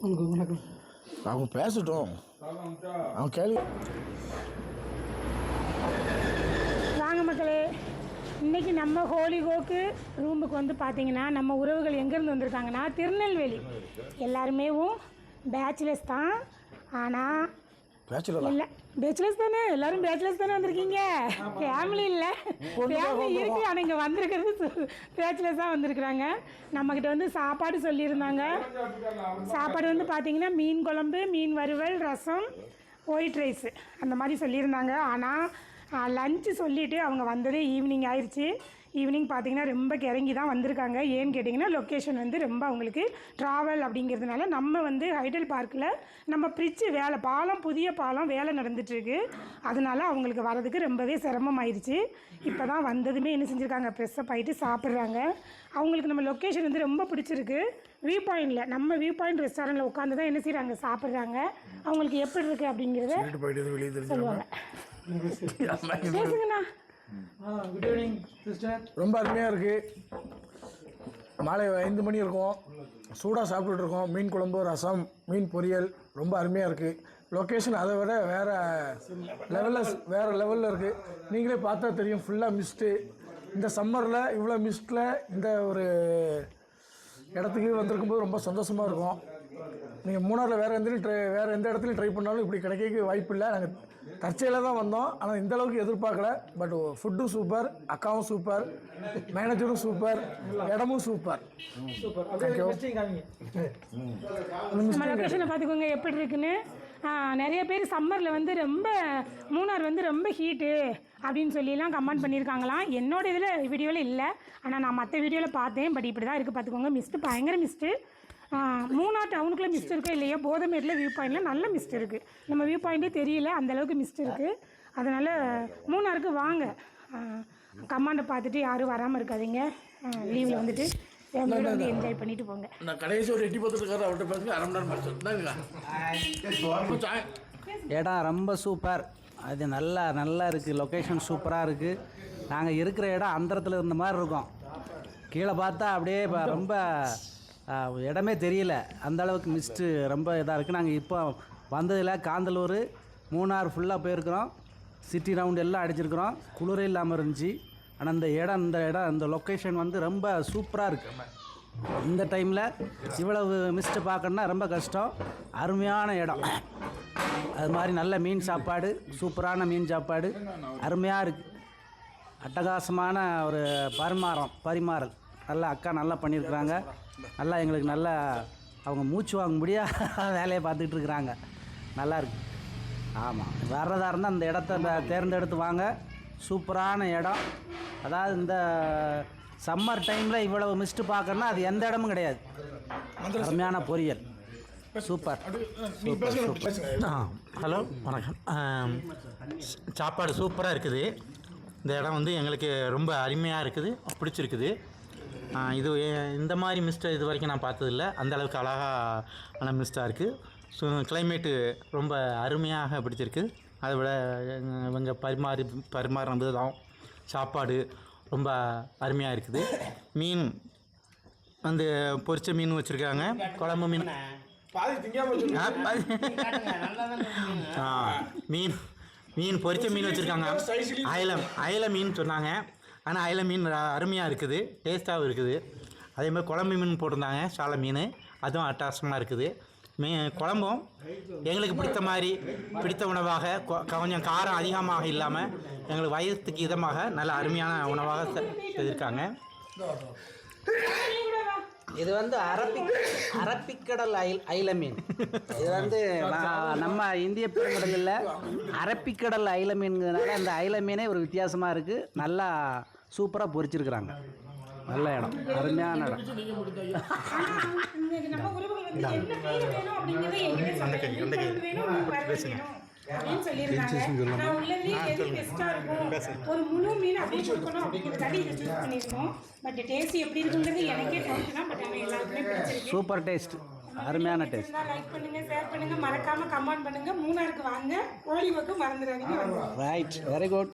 வணக்கம். அவங்க பேசட்டும், அவங்க கேள்வி. வாங்க மக்களே, இன்றைக்கி நம்ம ஹோலிகோக்கு ரூமுக்கு வந்து பார்த்தீங்கன்னா நம்ம உறவுகள் எங்கேருந்து வந்திருக்காங்கன்னா திருநெல்வேலி. எல்லாருமே பேச்சுலர்ஸ் தான். ஆனால் இல்லை, பேச்சுலர்ஸ் தானே, எல்லோரும் பேச்சுலர்ஸ் தானே வந்திருக்கீங்க. ஃபேமிலி இல்லை, ஃபேமிலி இருக்குது. ஆனால் இங்கே வந்திருக்கிறது பேச்சுலர்ஸாக வந்திருக்குறாங்க. நம்மக்கிட்ட வந்து சாப்பாடு சொல்லியிருந்தாங்க. சாப்பாடு வந்து பார்த்திங்கன்னா மீன் குழம்பு, மீன் வறுவல், ரசம், ஒயிட் ரைஸு அந்த மாதிரி சொல்லியிருந்தாங்க. ஆனால் லஞ்சு சொல்லிவிட்டு அவங்க வந்ததே ஈவினிங் ஆயிடுச்சு. ஈவினிங் பார்த்திங்கன்னா ரொம்ப கிறங்கி தான் வந்திருக்காங்க. ஏன்னு கேட்டிங்கன்னா லொக்கேஷன் வந்து ரொம்ப அவங்களுக்கு ட்ராவல் அப்படிங்கிறதுனால நம்ம வந்து ஹைடல் பார்க்கில் நம்ம பிரிட்ஜு வேலை, பாலம், புதிய பாலம் வேலை நடந்துகிட்ருக்கு. அதனால அவங்களுக்கு வரதுக்கு ரொம்பவே சிரமமாயிருச்சு. இப்போ தான் வந்ததுமே என்ன செஞ்சுருக்காங்க, ஃப்ரெஷ்ஷப் ஆகிட்டு சாப்பிட்றாங்க. அவங்களுக்கு நம்ம லொக்கேஷன் வந்து ரொம்ப பிடிச்சிருக்கு. வியூ பாயிண்டில், நம்ம வியூ பாயிண்ட் ரெஸ்டாரண்ட்டில் உட்காந்து தான் என்ன செய்கிறாங்க, சாப்பிட்றாங்க. அவங்களுக்கு எப்படி இருக்குது அப்படிங்கிறத சொல்லுவாங்க. பேசுங்கண்ணா. Good evening sister. ரொம்ப அருமையாக இருக்குது. மாலை 5 மணி இருக்கும், சூடாக சாப்பிட்டுட்ருக்கோம். மீன் குழம்பு, ரசம், மீன் பொரியல் ரொம்ப அருமையாக இருக்குது. லொக்கேஷன் அதை விட வேறு லெவலில் இருக்குது. நீங்களே பார்த்தா தெரியும், ஃபுல்லாக மிஸ்ட்டு. இந்த சம்மரில் இவ்வளோ மிஸ்ட்டில் இந்த ஒரு இடத்துக்கு வந்திருக்கும்போது ரொம்ப சந்தோஷமாக இருக்கும். நீங்கள் மூணாரில் வேறு எந்த இடத்துலையும் ட்ரை பண்ணாலும் இப்படி கிடைக்க வாய்ப்பு இல்லை. நாங்கள் தற்செயலாக தான் வந்தோம், ஆனால் இந்தளவுக்கு எதிர்பார்க்கல. பட் ஃபுட்டும் சூப்பர், அக்காவும் சூப்பர், மேனேஜரும் சூப்பர், இடமும் சூப்பர். நம்ம லொக்கேஷனை பார்த்துக்கோங்க எப்படி இருக்குன்னு. நிறைய பேர் சம்மரில் வந்து ரொம்ப மூணார் வந்து ரொம்ப ஹீட்டு அப்படின்னு சொல்லிலாம் கமெண்ட் பண்ணியிருக்காங்களாம். என்னோட இதில் வீடியோவில் இல்லை, ஆனால் நான் மற்ற வீடியோவில் பார்த்தேன். பட் இப்படி தான் இருக்குது பார்த்துக்கோங்க. மிஸ்ட்டு பயங்கர மிஸ்ட்டு. மூணார் டவுனுக்குள்ளே மிஸ்ட் இருக்கோ இல்லையா, போதமேட்டில் வியூ பாயிண்டில் நல்ல மிஸ்ட் இருக்குது. நம்ம வியூ பாயிண்ட்டே தெரியல, அந்தளவுக்கு மிஸ்ட் இருக்குது. அதனால் மூணாருக்கு வாங்க. கமாண்டை பார்த்துட்டு யாரும் வராமல் இருக்காதீங்க. லீவில் வந்துட்டு ஃபேமிலியோட வந்து என்ஜாய் பண்ணிட்டு போங்க. நான் கடைசி ஒரு எட்டி பார்த்துருக்காரு, அவர்கிட்ட பேசுங்க. அரை மணி நேரம் இடம் ரொம்ப சூப்பர். அது நல்லா இருக்குது. லொக்கேஷன் சூப்பராக இருக்குது. நாங்கள் இருக்கிற இடம் அந்தரத்தில் இருந்த மாதிரி இருக்கும். கீழே பார்த்தா அப்படியே ரொம்ப இடமே தெரியல, அந்த அளவுக்கு மிஸ்ட்டு ரொம்ப இதாக இருக்குது. நாங்கள் இப்போ வந்ததில் காந்தலூர், மூணார் ஃபுல்லாக போயிருக்கிறோம். சிட்டி ரவுண்டு எல்லாம் அடிச்சிருக்கிறோம். குளிரே இல்லாமல் இருந்துச்சு. ஆனால் இந்த லொக்கேஷன் வந்து ரொம்ப சூப்பராக இருக்குது. இந்த டைமில் இவ்வளவு மிஸ்ட்டு பார்க்கணுன்னா ரொம்ப கஷ்டம். அருமையான இடம். அது மாதிரி நல்ல மீன் சாப்பாடு, சூப்பரான மீன் சாப்பாடு அருமையாக இருக்குது. அட்டகாசமான ஒரு பரிமாறல் நல்லா அக்கா நல்லா பண்ணியிருக்கிறாங்க. நல்லா எங்களுக்கு நல்லா அவங்க மூச்சு வாங்க முடியாத வேலையை பார்த்துக்கிட்டு இருக்கிறாங்க. நல்லா இருக்குது. ஆமாம், வர்றதா இருந்தால் அந்த இடத்த தேர்ந்தெடுத்து வாங்க. சூப்பரான இடம். அதாவது இந்த சம்மர் டைமில் இவ்வளவு மிஸ்ட்டு பார்க்கணுன்னா அது எந்த இடமும் கிடையாது. அருமையான பொரியல், சூப்பர். ஹலோ, வணக்கம். சாப்பாடு சூப்பராக இருக்குது. இந்த இடம் வந்து எங்களுக்கு ரொம்ப அருமையாக இருக்குது, பிடிச்சிருக்குது. இது இந்த மாதிரி மிஸ்டர் இது வரைக்கும் நான் பார்த்ததில்ல. அந்தளவுக்கு அழகான மிஸ்டாக இருக்குது. ஸோ கிளைமேட்டு ரொம்ப அருமையாக பிடிச்சிருக்கு. அதை விட இவங்க பரிமாறும் விதம், சாப்பாடு ரொம்ப அருமையாக இருக்குது. மீன் வந்து பொரிச்ச மீன் வச்சுருக்காங்க, குழம்பு மீன், மீன் பொரிச்ச மீன் வச்சுருக்காங்க. அயல மீன் சொன்னாங்க. ஆனால் அயல மீன் அருமையாக இருக்குது, டேஸ்ட்டாகவும் இருக்குது. அதேமாதிரி குழம்பு மீன் போட்டிருந்தாங்க, சாலை மீன், அதுவும் அட்டகாசமாக இருக்குது. குழம்பும் எங்களுக்கு பிடித்த உணவாக, கொஞ்சம் காரம் அதிகமாக இல்லாமல் எங்களுக்கு வயதுக்கு இதமாக நல்ல அருமையான உணவாக செய்திருக்காங்க. இது வந்து அரபிக்கடல் அயில மீன். இது வந்து நம்ம இந்திய பெருங்கடலில் அரபிக்கடல் அயில மீன்கிறதுனால அந்த அயில மீனே ஒரு வித்தியாசமாக இருக்குது. நல்லா சூப்பராக பொரிச்சிருக்கிறாங்க. நல்ல இடம், அருமையான இடம். சூப்பர் டேஸ்ட், அருமையான டேஸ்ட். லைக் பண்ணுங்க, ஷேர் பண்ணுங்க, மறக்காம கமெண்ட் பண்ணுங்க. மூணாருக்கு வாங்க, ஹோலிகோக்கு மறந்துடாதீங்க. Right, very good.